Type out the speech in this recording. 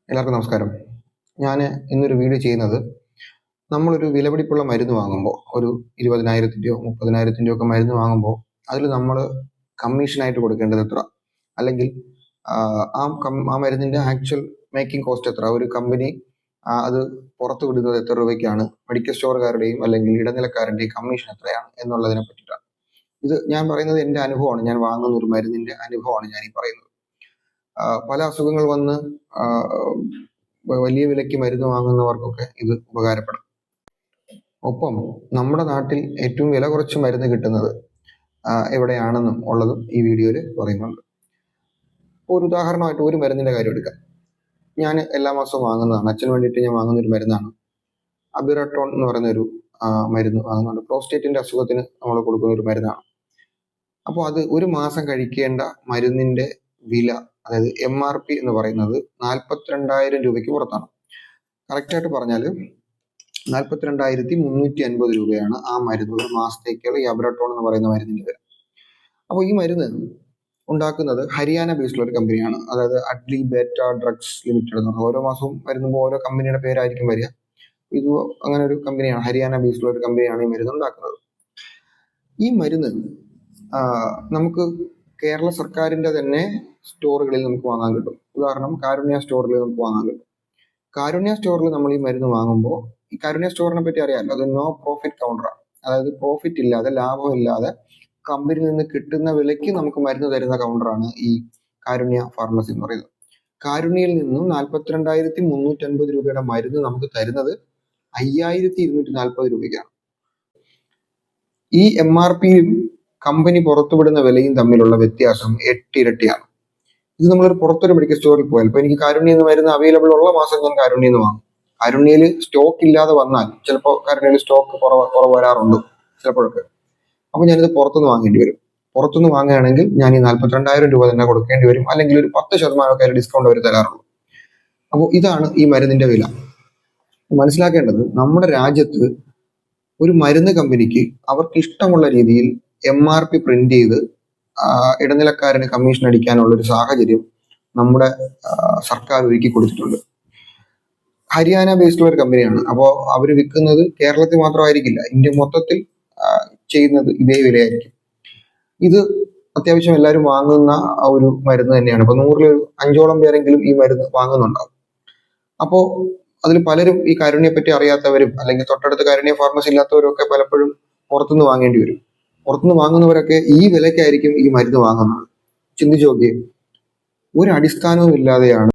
എല്ലാവർക്കും നമസ്കാരം. ഞാൻ ഇന്നൊരു വീഡിയോ ചെയ്യുന്നത് നമ്മളൊരു വിലപിടിപ്പുള്ള മരുന്ന് വാങ്ങുമ്പോൾ ഒരു 20,000-ൻ്റെയോ 30,000-ൻ്റെയോ ഒക്കെ മരുന്ന് വാങ്ങുമ്പോൾ അതിൽ നമ്മൾ കമ്മീഷനായിട്ട് കൊടുക്കേണ്ടത് എത്ര, അല്ലെങ്കിൽ ആ മരുന്നിൻ്റെ ആക്ച്വൽ മേക്കിംഗ് കോസ്റ്റ് എത്ര, ഒരു കമ്പനി അത് പുറത്തു വിടുന്നത് എത്ര രൂപയ്ക്കാണ്, മെഡിക്കൽ സ്റ്റോറുകാരുടെയും അല്ലെങ്കിൽ ഇടനിലക്കാരൻ്റെയും കമ്മീഷൻ എത്രയാണ് എന്നുള്ളതിനെ പറ്റിയിട്ടാണ്. ഇത് ഞാൻ പറയുന്നത് എൻ്റെ അനുഭവമാണ്. ഞാൻ വാങ്ങുന്ന ഒരു മരുന്നിൻ്റെ അനുഭവമാണ് ഞാൻ ഈ പറയുന്നത്. പല അസുഖങ്ങൾ വന്ന് വലിയ വിലയ്ക്ക് മരുന്ന് വാങ്ങുന്നവർക്കൊക്കെ ഇത് ഉപകാരപ്പെടും. ഒപ്പം നമ്മുടെ നാട്ടിൽ ഏറ്റവും വില കുറച്ച് മരുന്ന് കിട്ടുന്നത് എവിടെയാണെന്നും ഉള്ളതും ഈ വീഡിയോയിൽ പറയുന്നുണ്ട്. ഒരു ഉദാഹരണമായിട്ട് ഒരു മരുന്നിൻ്റെ കാര്യം എടുക്കാം. ഞാൻ എല്ലാ മാസവും വാങ്ങുന്നതാണ്, അച്ഛന് വേണ്ടിയിട്ട് ഞാൻ വാങ്ങുന്ന ഒരു മരുന്നാണ്. അബിറട്ടോൺ എന്ന് പറയുന്ന ഒരു മരുന്ന് വാങ്ങുന്നുണ്ട്. പ്രോസ്റ്റേറ്റിൻ്റെ അസുഖത്തിന് നമ്മൾ കൊടുക്കുന്ന ഒരു മരുന്നാണ്. അപ്പോൾ അത് ഒരു മാസം കഴിക്കേണ്ട മരുന്നിൻ്റെ വില, അതായത് MRP എന്ന് പറയുന്നത് 42,000 രൂപയ്ക്ക് പുറത്താണ്. കറക്റ്റായിട്ട് പറഞ്ഞാൽ 42,350 രൂപയാണ് ആ മരുന്ന് ഒരു മാസത്തേക്കുള്ള ഈ അബ്രട്ടോൺ എന്ന് പറയുന്ന മരുന്നിൻ്റെ വില. അപ്പോൾ ഈ മരുന്ന് ഉണ്ടാക്കുന്നത് ഹരിയാന ബേസ്ഡുള്ള ഒരു കമ്പനിയാണ്, അതായത് അഡ്ലി ബേറ്റ ഡ്രഗ്സ് ലിമിറ്റഡ് എന്ന് പറഞ്ഞാൽ. ഓരോ മാസവും വരുമ്പോൾ ഓരോ കമ്പനിയുടെ പേരായിരിക്കും വരിക. ഇത് അങ്ങനെ ഒരു കമ്പനിയാണ്, ഹരിയാന ബേസ്ഡുള്ള ഒരു കമ്പനിയാണ് ഈ മരുന്ന് ഉണ്ടാക്കുന്നത്. ഈ മരുന്ന് നമുക്ക് കേരള സർക്കാരിൻ്റെ തന്നെ സ്റ്റോറുകളിൽ നമുക്ക് വാങ്ങാൻ കിട്ടും. ഉദാഹരണം, കാരുണ്യ സ്റ്റോറിൽ നമുക്ക് വാങ്ങാൻ കിട്ടും. കാരുണ്യ സ്റ്റോറിൽ നമ്മൾ ഈ മരുന്ന് വാങ്ങുമ്പോൾ, ഈ കാരുണ്യ സ്റ്റോറിനെ പറ്റി അറിയാമല്ലോ, അത് നോ പ്രോഫിറ്റ് കൗണ്ടറാണ്. അതായത് പ്രോഫിറ്റ് ഇല്ലാതെ, ലാഭമില്ലാതെ കമ്പനിയിൽ നിന്ന് കിട്ടുന്ന വിലയ്ക്ക് നമുക്ക് മരുന്ന് തരുന്ന കൗണ്ടറാണ് ഈ കാരുണ്യ ഫാർമസി എന്ന് പറയുന്നത്. കാരുണ്യയിൽ നിന്നും 42,350 രൂപയുടെ മരുന്ന് നമുക്ക് തരുന്നത് 5,240 രൂപയ്ക്കാണ്. ഈ MRPയും കമ്പനി പുറത്തുവിടുന്ന വിലയും തമ്മിലുള്ള വ്യത്യാസം 8 ഇരട്ടിയാണ്. ഇത് നമ്മളൊരു പുറത്തൊരു മെഡിക്കൽ സ്റ്റോറിൽ പോയാൽ, ഇപ്പൊ എനിക്ക് കാരുണ്യ എന്ന് മരുന്ന് അവൈലബിൾ ഉള്ള മാസം ഞാൻ കാരുണ്യ എന്ന് വാങ്ങും. കാരുണ്യയിൽ സ്റ്റോക്ക് ഇല്ലാതെ വന്നാൽ, ചിലപ്പോൾ കാരുണ്യയിൽ സ്റ്റോക്ക് കുറവ് വരാറുണ്ട് ചിലപ്പോഴൊക്കെ, അപ്പൊ ഞാനിത് പുറത്തുനിന്ന് വാങ്ങേണ്ടി വരും. പുറത്തുനിന്ന് വാങ്ങുകയാണെങ്കിൽ ഞാൻ ഈ 42,000 രൂപ തന്നെ കൊടുക്കേണ്ടി വരും, അല്ലെങ്കിൽ ഒരു 10% ഡിസ്കൗണ്ട് അവർ തരാറുള്ളൂ. അപ്പോൾ ഇതാണ് ഈ മരുന്നിന്റെ വില. മനസ്സിലാക്കേണ്ടത്, നമ്മുടെ രാജ്യത്ത് ഒരു മരുന്ന് കമ്പനിക്ക് അവർക്ക് ഇഷ്ടമുള്ള രീതിയിൽ MRP പ്രിന്റ് ചെയ്ത് ഇടനിലക്കാരന് കമ്മീഷൻ അടിക്കാനുള്ള ഒരു സാഹചര്യം നമ്മുടെ സർക്കാർ ഒരുക്കി കൊടുത്തിട്ടുണ്ട്. ഹരിയാന ബേസ്ഡുള്ള ഒരു കമ്പനിയാണ്. അപ്പോൾ അവർ വിൽക്കുന്നത് കേരളത്തിൽ മാത്രമായിരിക്കില്ല, ഇന്ത്യ മൊത്തത്തിൽ ചെയ്യുന്നത് ഇതേ വിലയായിരിക്കും. ഇത് അത്യാവശ്യം എല്ലാവരും വാങ്ങുന്ന ഒരു മരുന്ന് തന്നെയാണ്. ഇപ്പൊ 100-ൽ 5ഓളം പേരെങ്കിലും ഈ മരുന്ന് വാങ്ങുന്നുണ്ടാവും. അപ്പോൾ അതിൽ പലരും ഈ കാരുണ്യെ പറ്റി അറിയാത്തവരും, അല്ലെങ്കിൽ തൊട്ടടുത്ത് കാരുണ്യ ഫാർമസി ഇല്ലാത്തവരും ഒക്കെ പലപ്പോഴും പുറത്തുനിന്ന് വാങ്ങേണ്ടി വരും. പുറത്തുനിന്ന് വാങ്ങുന്നവരൊക്കെ ഈ വിലയ്ക്കായിരിക്കും ഈ മരുന്ന് വാങ്ങുന്നത്. ചിന്തിച്ചു നോക്കിയേ, ഒരു അടിസ്ഥാനവും ഇല്ലാതെയാണ്